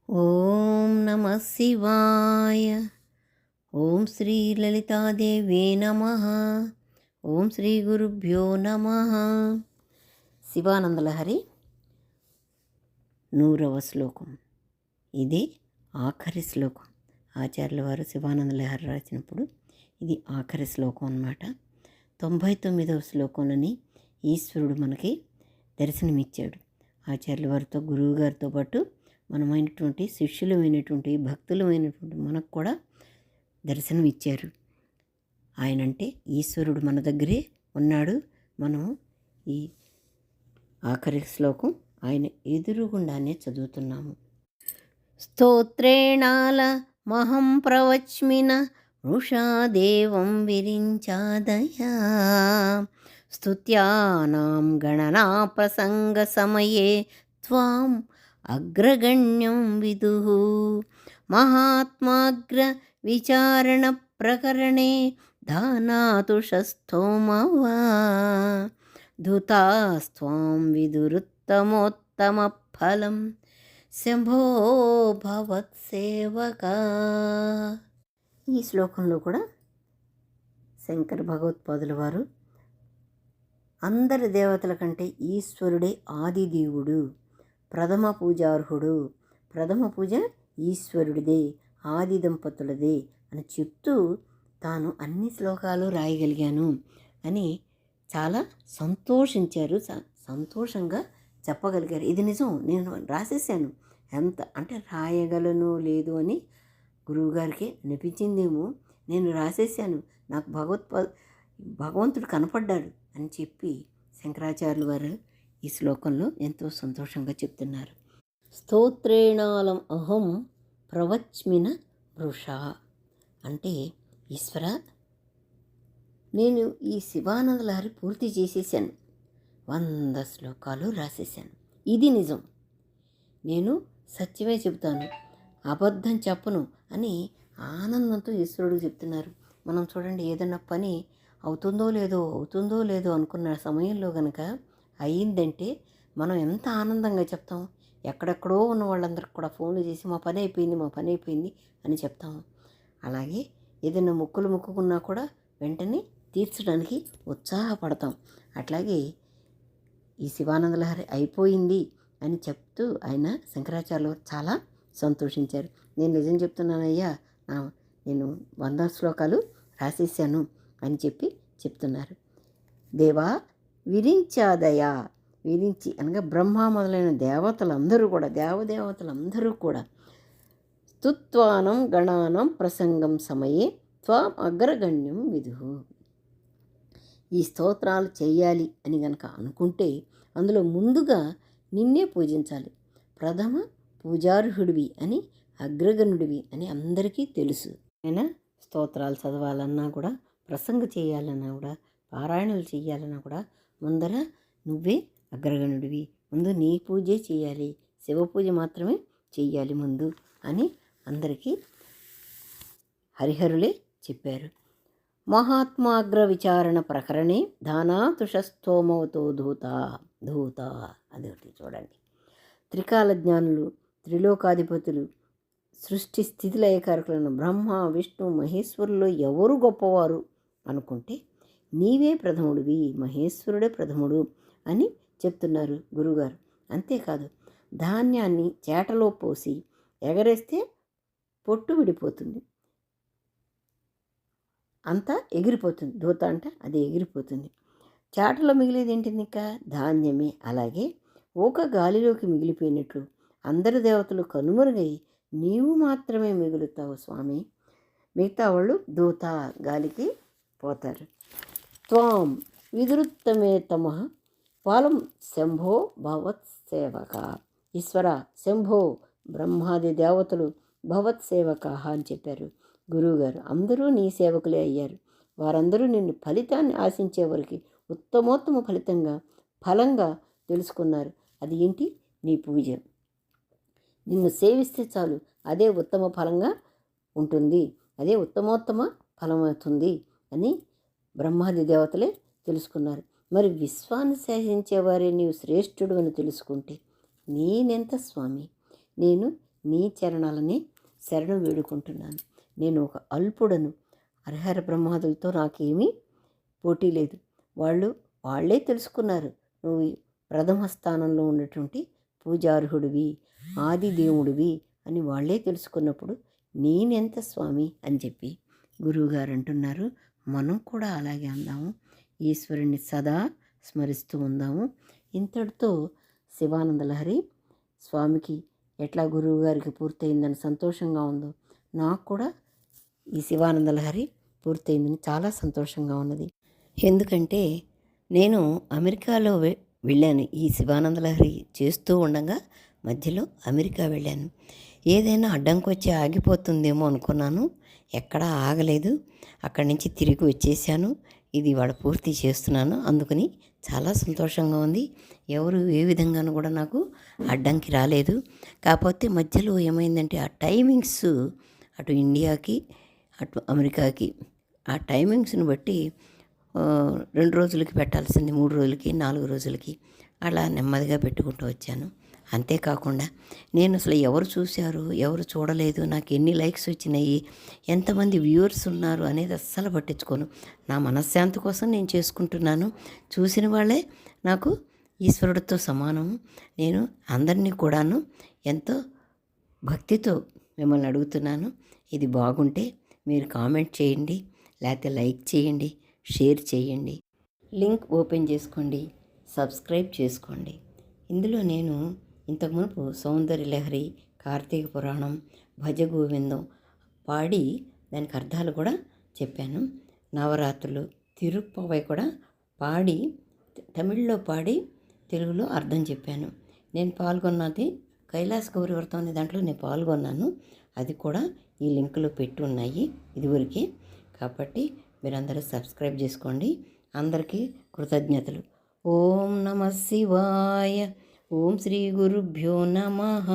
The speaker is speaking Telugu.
ఓం నమః శివాయ. ఓం శ్రీ లలితాదేవే నమః. ఓం శ్రీ గురుభ్యో నమః. శివానందలహరి 100వ శ్లోకం. ఇది ఆఖరి శ్లోకం. ఆచార్యుల వారు శివానందలహరి రాసినప్పుడు ఇది ఆఖరి శ్లోకం అన్నమాట. 99వ శ్లోకంలోని ఈశ్వరుడు మనకి దర్శనమిచ్చాడు. ఆచార్యుల వారితో గురువు గారితో పాటు మనమైనటువంటి శిష్యులమైనటువంటి భక్తులమైనటువంటి మనకు కూడా దర్శనం ఇచ్చారు. ఆయనంటే ఈశ్వరుడు మన దగ్గరే ఉన్నాడు. మనం ఈ ఆఖరి శ్లోకం ఆయన ఎదురుగుండానే చదువుతున్నాము. స్తోత్రేణాల మహం ప్రవచ్మిన వృషాదేవం విరించాదయా స్తుత్యానాం గణనా ప్రసంగ సమయే త్వాం అగ్రగణ్యం విదుః మహాత్మాగ్ర విచారణ ప్రకరణే ధానాతుషస్థోమవా ధృతాస్త్వాం విదురుత్తమోత్తమ ఫలం శంభో భవత్సేవకా. ఈ శ్లోకంలో కూడా శంకర భగవత్పాదుల వారు అందరి దేవతల కంటే ఈశ్వరుడే ఆదిదేవుడు, ప్రథమ పూజార్హుడు, ప్రథమ పూజ ఈశ్వరుడిదే, ఆది దంపతులదే అని చెప్తూ తాను అన్ని శ్లోకాలు రాయగలిగాను అని చాలా సంతోషించారు. సంతోషంగా చెప్పగలిగారు. ఇది నిజం, నేను రాసేసాను. ఎంత అంటే రాయగలను లేదు అని గురువుగారికి అనిపించిందేమో. నేను రాసేసాను, నాకు భగవంతుడు కనపడ్డాడు అని చెప్పి శంకరాచార్యుల వారు ఈ శ్లోకంలో ఎంతో సంతోషంగా చెప్తున్నారు. స్తోత్రేణాలం అహం ప్రవచ్మిన వృషా అంటే ఈశ్వర, నేను ఈ శివానందలహరి పూర్తి చేసేసాను, 100 శ్లోకాలు రాసేసాను. ఇది నిజం, నేను సత్యమే చెబుతాను, అబద్ధం చెప్పను అని ఆనందంతో ఈశ్వరుడు చెప్తున్నారు. మనం చూడండి, ఏదన్నా పని అవుతుందో లేదో అనుకున్న సమయంలో కనుక అయ్యిందంటే మనం ఎంత ఆనందంగా చెప్తాం. ఎక్కడెక్కడో ఉన్న వాళ్ళందరికీ కూడా ఫోన్లు చేసి మా పని అయిపోయింది అని చెప్తాము. అలాగే ఏదైనా మొక్కుకున్నా కూడా వెంటనే తీర్చడానికి ఉత్సాహపడతాం. అట్లాగే ఈ శివానందలహరి అయిపోయింది అని చెప్తూ ఆయన శంకరాచార్యులు చాలా సంతోషించారు. నేను నిజం చెప్తున్నానయ్యా, నేను 100 శ్లోకాలు రాసేసాను అని చెప్తున్నారు. దేవా విరించాదయా, విరించి అనగా బ్రహ్మ మొదలైన దేవతలందరూ కూడా స్తుత్వానం గణానం ప్రసంగం సమయే త్వాం అగ్రగణ్యం విదుః. ఈ స్తోత్రాలు చేయాలి అని గనక అనుకుంటే అందులో ముందుగా నిన్నే పూజించాలి. ప్రథమ పూజార్హుడివి అని, అగ్రగణుడివి అని అందరికీ తెలుసు. అయినా స్తోత్రాలు చదవాలన్నా కూడా, ప్రసంగ చేయాలన్నా కూడా, పారాయణలు చేయాలన్నా కూడా ముందర నువ్వే అగ్రగణుడివి, ముందు నీ పూజే చేయాలి, శివ పూజ మాత్రమే చెయ్యాలి ముందు అని అందరికీ హరిహరులే చెప్పారు. మహాత్మాగ్ర విచారణ ప్రకరణే ధానాతుషస్థోమవతో ధూత అదొకటి చూడండి. త్రికాల జ్ఞానులు, త్రిలోకాధిపతులు, సృష్టి స్థితి లయకారకులను బ్రహ్మ విష్ణు మహేశ్వరుల్లో ఎవరు గొప్పవారు అనుకుంటే నీవే ప్రథముడివి, మహేశ్వరుడే ప్రథముడు అని చెప్తున్నారు గురుగారు. అంతేకాదు, ధాన్యాన్ని చేటలో పోసి ఎగరేస్తే పొట్టు విడిపోతుంది, అంతా ఎగిరిపోతుంది. దూత అంటే అది ఎగిరిపోతుంది. చేటలో మిగిలేది ఏంటిది? ఇంకా ధాన్యమే. అలాగే ఒక గాలిలోకి మిగిలిపోయినట్లు అందరి దేవతలు కనుమరుగై నీవు మాత్రమే మిగులుతావు స్వామి. మిగతా వాళ్ళు దూత, గాలికి పోతారు. త్వాం విదురుత్తమే తమః ఫలం శంభో భవత్సేవక. ఈశ్వర, శంభో బ్రహ్మాది దేవతలు భవత్సేవక అని చెప్పారు గురువుగారు. అందరూ నీ సేవకులే అయ్యారు. వారందరూ నిన్ను ఫలితాన్ని ఆశించేవారికి ఉత్తమోత్తమ ఫలంగా తెలుసుకున్నారు. అది ఏంటి? నీ పూజ. నిన్ను సేవిస్తే చాలు, అదే ఉత్తమ ఫలంగా ఉంటుంది, అదే ఉత్తమోత్తమ ఫలం అవుతుంది అని బ్రహ్మాది దేవతలే తెలుసుకున్నారు. మరి విశ్వాన్ని శాసించేవారే నీవు శ్రేష్ఠుడు అని తెలుసుకుంటే నేనెంత స్వామి? నేను నీ చరణాలని శరణు వేడుకుంటున్నాను. నేను ఒక అల్పుడను, హరిహర బ్రహ్మాదులతో నాకేమీ పోటీ లేదు. వాళ్ళే తెలుసుకున్నారు నువ్వు ప్రథమ స్థానంలో ఉన్నటువంటి పూజార్హుడివి, ఆది దేవుడివి అని వాళ్ళే తెలుసుకున్నప్పుడు నేనెంత స్వామి అని చెప్పి గురువుగారు అంటున్నారు. మనం కూడా అలాగే అందాము, ఈశ్వరుణ్ణి సదా స్మరిస్తూ ఉందాము. ఇంతటితో శివానంద లహరి స్వామికి ఎట్లా గురువుగారికి పూర్తయిందని సంతోషంగా ఉందో, నాకు కూడా ఈ శివానంద లహరి పూర్తయిందని చాలా సంతోషంగా ఉన్నది. ఎందుకంటే నేను అమెరికాలో వెళ్ళాను. ఈ శివానంద లహరి చేస్తూ ఉండగా మధ్యలో అమెరికా వెళ్ళాను. ఏదైనా అడ్డంకి వచ్చి ఆగిపోతుందేమో అనుకున్నాను. ఎక్కడా ఆగలేదు. అక్కడి నుంచి తిరిగి వచ్చేసాను. ఇది ఇవాళ పూర్తి చేస్తున్నాను. అందుకని చాలా సంతోషంగా ఉంది. ఎవరు ఏ విధంగానూ కూడా నాకు అడ్డంకి రాలేదు. కాకపోతే మధ్యలో ఏమైందంటే ఆ టైమింగ్స్ అటు ఇండియాకి అటు అమెరికాకి ఆ టైమింగ్స్ని బట్టి 2 రోజులకి పెట్టాల్సింది 3 రోజులకి 4 రోజులకి అలా నెమ్మదిగా పెట్టుకుంటూ వచ్చాను. అంతేకాకుండా నేను అసలు ఎవరు చూశారు ఎవరు చూడలేదు, నాకు ఎన్ని లైక్స్ వచ్చినాయి, ఎంతమంది వ్యూవర్స్ ఉన్నారు అనేది అస్సలు పట్టించుకోను. నా మనశ్శాంతి కోసం నేను చేసుకుంటున్నాను. చూసిన వాళ్ళే నాకు ఈశ్వరుడితో సమానం. నేను అందరినీ కూడాను ఎంతో భక్తితో మిమ్మల్ని అడుగుతున్నాను. ఇది బాగుంటే మీరు కామెంట్ చేయండి, లేకపోతే లైక్ చేయండి, షేర్ చేయండి, లింక్ ఓపెన్ చేసుకోండి, సబ్స్క్రైబ్ చేసుకోండి. ఇందులో నేను ఇంతకు మునుపు సౌందర్య లహరి, కార్తీక పురాణం, భజ గోవిందం పాడి దానికి అర్థాలు కూడా చెప్పాను. నవరాత్రులు, తిరుప్పవై కూడా పాడి తమిళ్లో పాడి తెలుగులో అర్థం చెప్పాను. నేను పాల్గొన్నది కైలాస గౌరి వ్రతం అనే దాంట్లో నేను పాల్గొన్నాను. అది కూడా ఈ లింకులో పెట్టి ఉన్నాయి ఇదివరకే. కాబట్టి మీరందరూ సబ్స్క్రైబ్ చేసుకోండి. అందరికీ కృతజ్ఞతలు. ఓం నమః శివాయ. ఓం శ్రీ గురుభ్యో నమః.